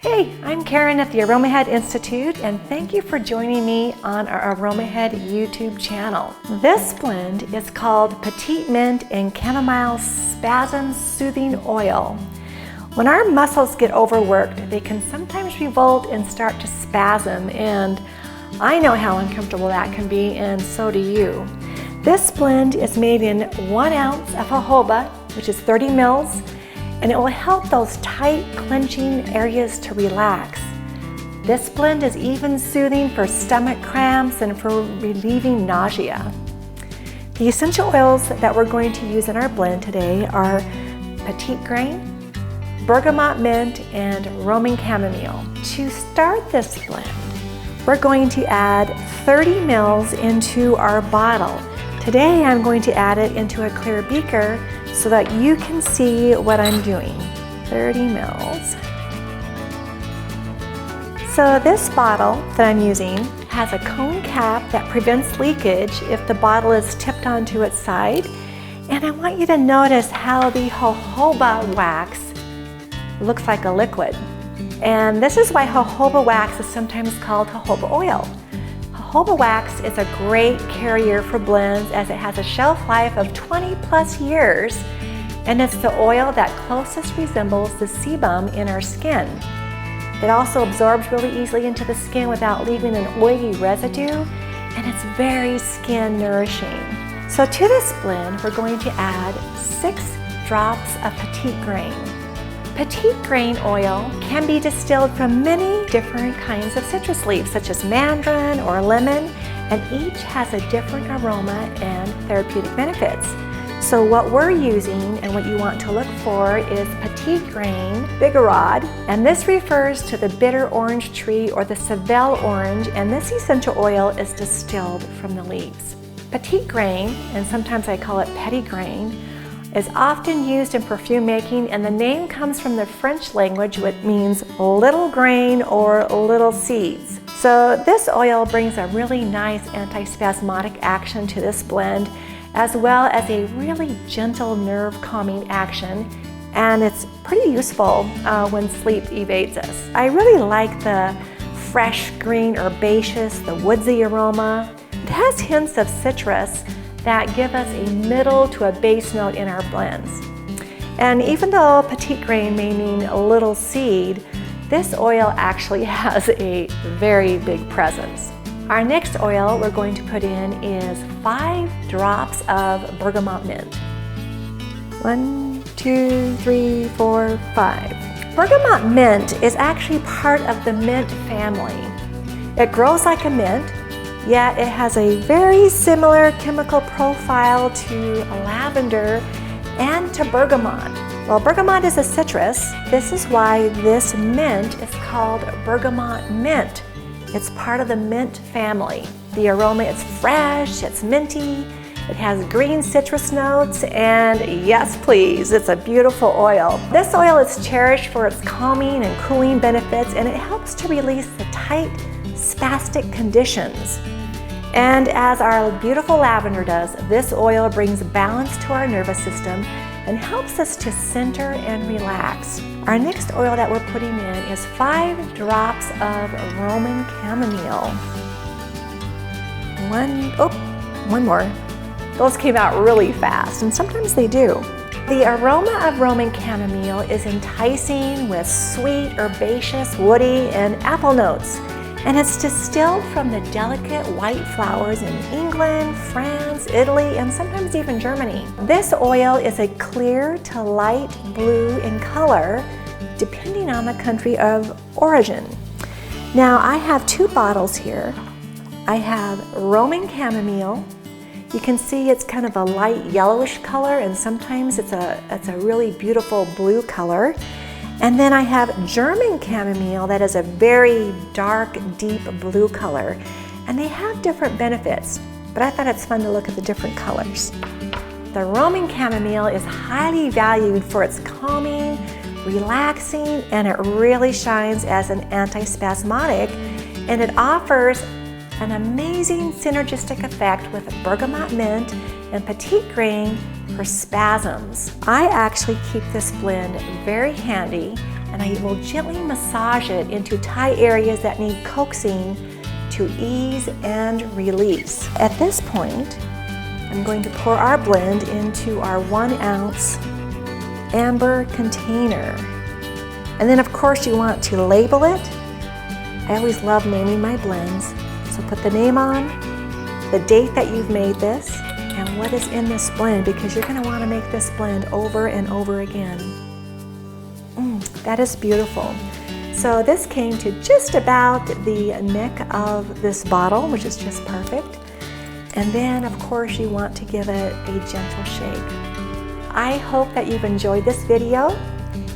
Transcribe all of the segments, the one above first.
Hey, I'm Karen at the Aromahead Institute, and thank you for joining me on our Aromahead YouTube channel. This blend is called Petite Mint and Chamomile Spasm Soothing Oil. When our muscles get overworked, they can sometimes revolt and start to spasm, and I know how uncomfortable that can be, and so do you. This blend is made in 1 ounce of jojoba, which is 30 mils, and it will help those tight, clenching areas to relax. This blend is even soothing for stomach cramps and for relieving nausea. The essential oils that we're going to use in our blend today are Petite grain, bergamot mint, and Roman chamomile. To start this blend, we're going to add 30 mils into our bottle. Today I'm going to add it into a clear beaker so that you can see what I'm doing. 30 mils. So this bottle that I'm using has a cone cap that prevents leakage if the bottle is tipped onto its side. And I want you to notice how the jojoba wax looks like a liquid. And this is why jojoba wax is sometimes called jojoba oil. Jojoba wax is a great carrier for blends as it has a shelf life of 20 plus years, and it's the oil that closest resembles the sebum in our skin. It also absorbs really easily into the skin without leaving an oily residue, and it's very skin nourishing. So to this blend, we're going to add 6 drops of Petite grain. Petite grain oil can be distilled from many different kinds of citrus leaves, such as mandarin or lemon, and each has a different aroma and therapeutic benefits. So what we're using and what you want to look for is Petite grain bigarade, and this refers to the bitter orange tree or the Seville orange, and this essential oil is distilled from the leaves. Petite grain, and sometimes I call it petitgrain, is often used in perfume making, and the name comes from the French language, which means little grain or little seeds. So this oil brings a really nice antispasmodic action to this blend, as well as a really gentle nerve calming action, and it's pretty useful when sleep evades us. I really like the fresh green herbaceous, the woodsy aroma. It has hints of citrus that give us a middle to a base note in our blends. And even though petite grain may mean a little seed, this oil actually has a very big presence. Our next oil we're going to put in is 5 drops of bergamot mint. 1, 2, 3, 4, 5. Bergamot mint is actually part of the mint family. It grows like a mint, yet it has a very similar chemical profile to lavender and to bergamot. Well, bergamot is a citrus. This is why this mint is called bergamot mint. It's part of the mint family. The aroma is fresh, it's minty, it has green citrus notes, and yes please, it's a beautiful oil. This oil is cherished for its calming and cooling benefits, and it helps to release the tight, spastic conditions. And as our beautiful lavender does, this oil brings balance to our nervous system and helps us to center and relax. Our next oil that we're putting in is 5 drops of Roman chamomile. One more. Those came out really fast, and sometimes they do. The aroma of Roman chamomile is enticing with sweet, herbaceous, woody, and apple notes. And it's distilled from the delicate white flowers in England, France, Italy, and sometimes even Germany. This oil is a clear to light blue in color, depending on the country of origin. Now I have 2 bottles here. I have Roman chamomile. You can see it's kind of a light yellowish color, and sometimes it's a really beautiful blue color. And then I have German chamomile that is a very dark, deep blue color. And they have different benefits, but I thought it's fun to look at the different colors. The Roman chamomile is highly valued for its calming, relaxing, and it really shines as an antispasmodic, and it offers an amazing synergistic effect with bergamot mint and petite grain for spasms. I actually keep this blend very handy and I will gently massage it into tight areas that need coaxing to ease and release. At this point, I'm going to pour our blend into our 1 ounce amber container. And then of course you want to label it. I always love naming my blends. So put the name on, the date that you've made this, and what is in this blend, because you're going to want to make this blend over and over again. That is beautiful. So this came to just about the neck of this bottle, which is just perfect. And then of course you want to give it a gentle shake. I hope that you've enjoyed this video,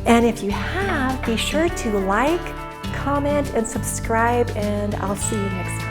and if you have, be sure to like, comment, and subscribe, and I'll see you next time.